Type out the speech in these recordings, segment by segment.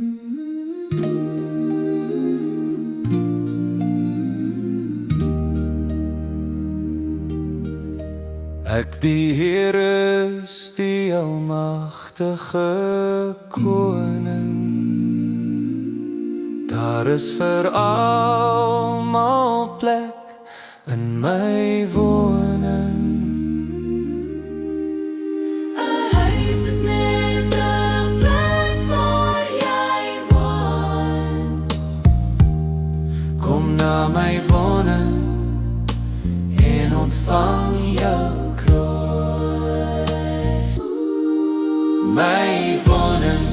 Ek die Here is die almagtige koning. Daar is vir almal plek in my woning. 'n huis is net 'n plek waar jy woon. Kom na my woning en ontvang jou kroon. My woning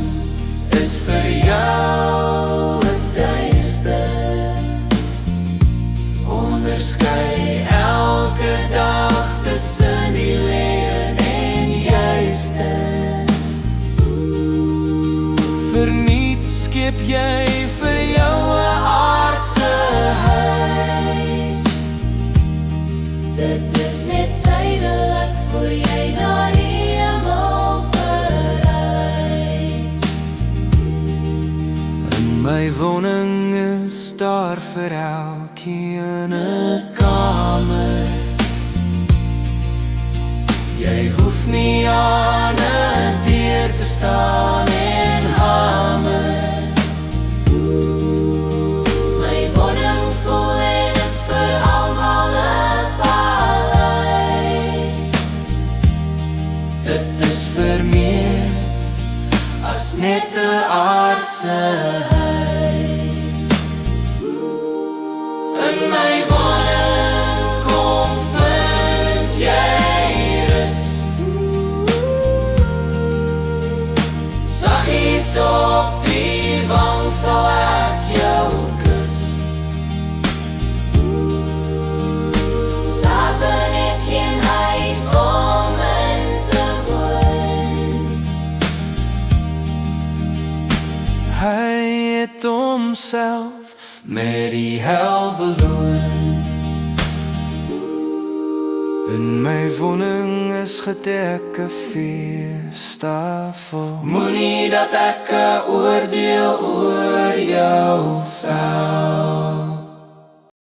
is vir jou 'n tuiste. Onderskei elke dag tussen die leë en juiste. Verniet skep jy vir jou 'n aardse huis. Dit is net tydelik voor jy na die hemel verhuis. In my woning is daar vir elkeen 'n kamer. Jy hoef nie aan 'n deur te staan en hamer. My woning voel en is vir almal 'n paleis. Dit is vir meer as net 'n aardse huis. In my woning kom vind jy rus. Saggies op die wang sal ek jou kus. Satan het geen huis om in te woon. Hy het homself met die hel beloon. In my woning is gedekke feestafel. Moenie dat ek 'n oordeel oor jou vel.